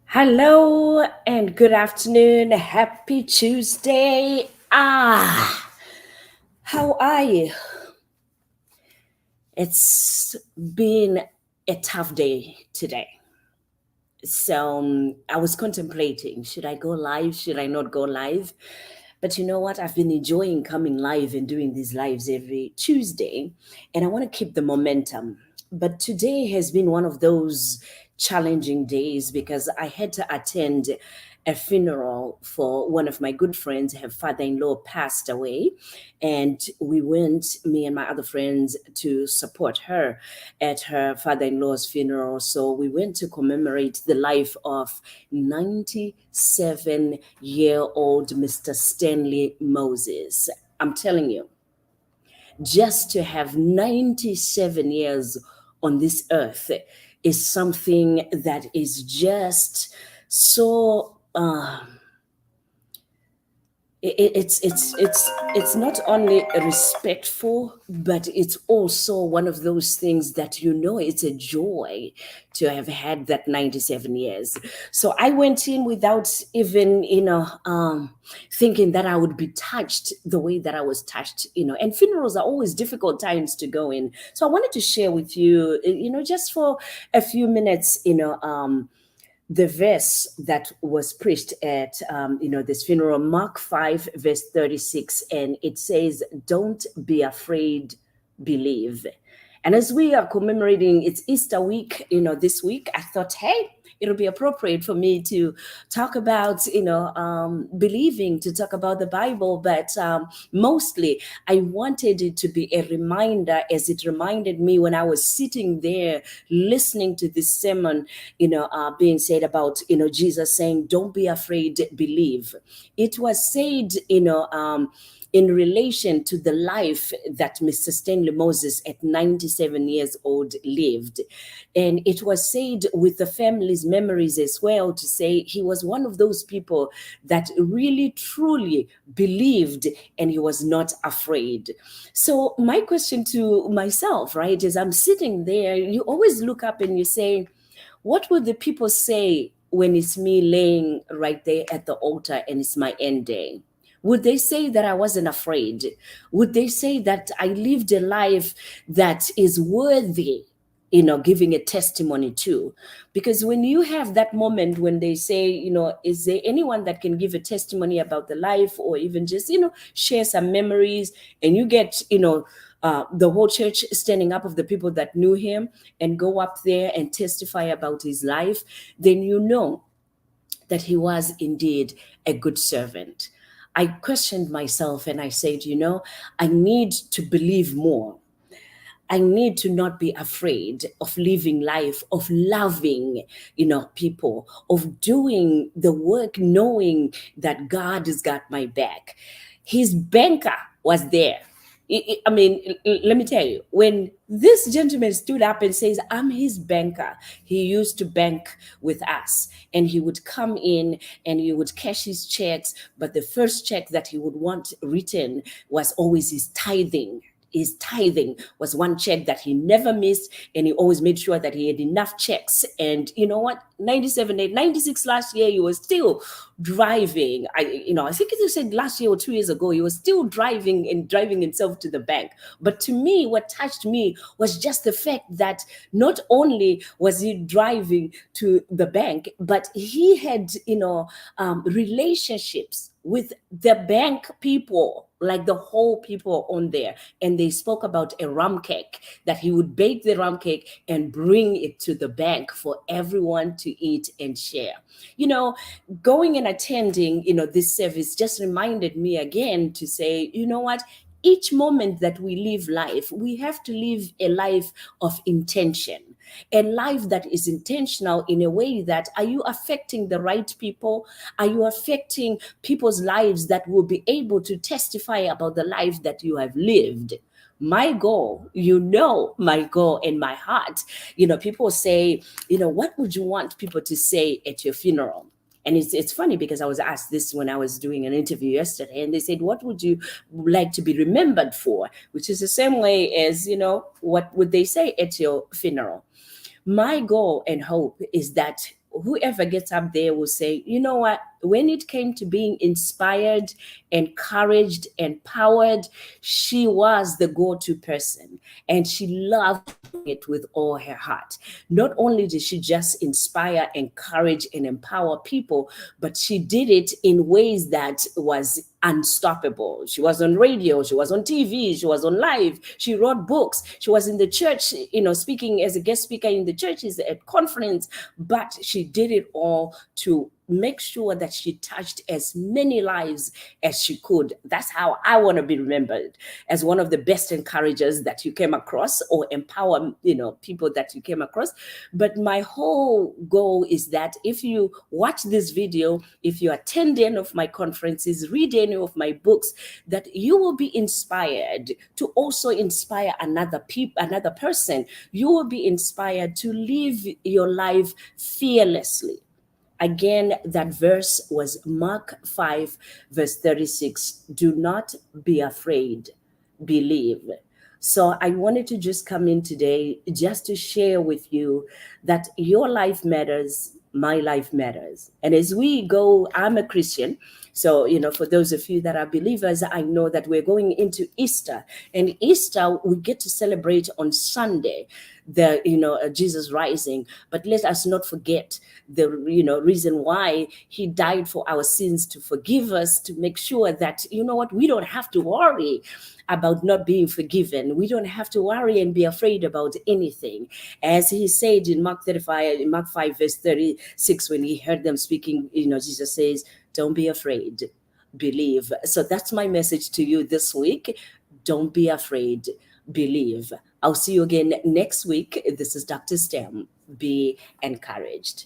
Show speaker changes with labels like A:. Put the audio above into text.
A: Hello and good afternoon. Happy Tuesday. How are you? It's been a tough day today. So I was contemplating, should I go live? Should I not go live? But you know what? I've been enjoying coming live and doing these lives every Tuesday, and I want to keep the momentum. But today has been one of those challenging days because I had to attend a funeral for one of my good friends. Her father in law passed away, and we went, me and my other friends, to support her at her father in law's funeral. So we went to commemorate the life of 97-year-old Mr. Stanley Moses. I'm telling you, just to have 97 years on this earth is something that is just so it's not only respectful, but it's also one of those things that it's a joy to have had that 97 years. So I went in without even thinking that I would be touched the way that I was touched. And funerals are always difficult times to go in. So I wanted to share with you, just for a few minutes, the verse that was preached at this funeral, Mark 5 verse 36, and it says, don't be afraid, believe. And as we are commemorating, it's Easter week, this week, I thought, hey, it'll be appropriate for me to talk about, believing, to talk about the Bible. But mostly, I wanted it to be a reminder, as it reminded me when I was sitting there listening to this sermon, being said about, Jesus saying, don't be afraid, believe. It was said, in relation to the life that Mr. Stanley Moses at 97 years old lived. And it was said with the family's memories as well, to say he was one of those people that really truly believed and he was not afraid. So my question to myself, right, is I'm sitting there, you always look up and you say, what would the people say when it's me laying right there at the altar and it's my end day? Would they say that I wasn't afraid? Would they say that I lived a life that is worthy, giving a testimony to? Because when you have that moment when they say, is there anyone that can give a testimony about the life, or even just, share some memories, and you get, the whole church standing up of the people that knew him and go up there and testify about his life, then you know that he was indeed a good servant. I questioned myself and I said, I need to believe more. I need to not be afraid of living life, of loving, people, of doing the work, knowing that God has got my back. His banker was there. I mean, let me tell you, when this gentleman stood up and says, I'm his banker, he used to bank with us, and he would come in and he would cash his checks. But the first check that he would want written was always his tithing. His tithing was one check that he never missed, and he always made sure that he had enough checks. And you know what? 97, 96 last year, he was still driving. I think it said last year or 2 years ago, he was still driving and driving himself to the bank. But to me, what touched me was just the fact that not only was he driving to the bank, but he had, relationships with the bank people, like the whole people on there. And they spoke about a rum cake, that he would bake the rum cake and bring it to the bank for everyone to eat and share. Going and attending, this service just reminded me again to say, you know what? Each moment that we live life, we have to live a life of intention, a life that is intentional in a way that, are you affecting the right people? Are you affecting people's lives that will be able to testify about the life that you have lived? My goal, my goal in my heart, people say, what would you want people to say at your funeral? And it's funny because I was asked this when I was doing an interview yesterday, and they said, what would you like to be remembered for? Which is the same way as, what would they say at your funeral? My goal and hope is that whoever gets up there will say, you know what, when it came to being inspired, encouraged, empowered, she was the go-to person, and she loved it with all her heart. Not only did she just inspire, encourage, and empower people, but she did it in ways that was unstoppable. She was on radio, she was on TV, she was on live, she wrote books, she was in the church, speaking as a guest speaker in the churches at conference, but she did it all to make sure that she touched as many lives as she could. That's how I want to be remembered, as one of the best encouragers that you came across, or empower, people that you came across. But my whole goal is that if you watch this video, if you attend any of my conferences, read any of my books, that you will be inspired to also inspire another person. You will be inspired to live your life fearlessly. Again, that verse was Mark 5, verse 36. Do not be afraid, believe. So I wanted to just come in today just to share with you that your life matters, my life matters. And as we go, I'm a Christian. So, for those of you that are believers, I know that we're going into Easter. And Easter, we get to celebrate on Sunday, Jesus rising. But let us not forget the, reason why he died for our sins, to forgive us, to make sure that, we don't have to worry about not being forgiven. We don't have to worry and be afraid about anything. As he said in Mark 5, verse 36, when he heard them speaking, Jesus says, don't be afraid, believe. So that's my message to you this week. Don't be afraid, believe. I'll see you again next week. This is Dr. Stem. Be encouraged.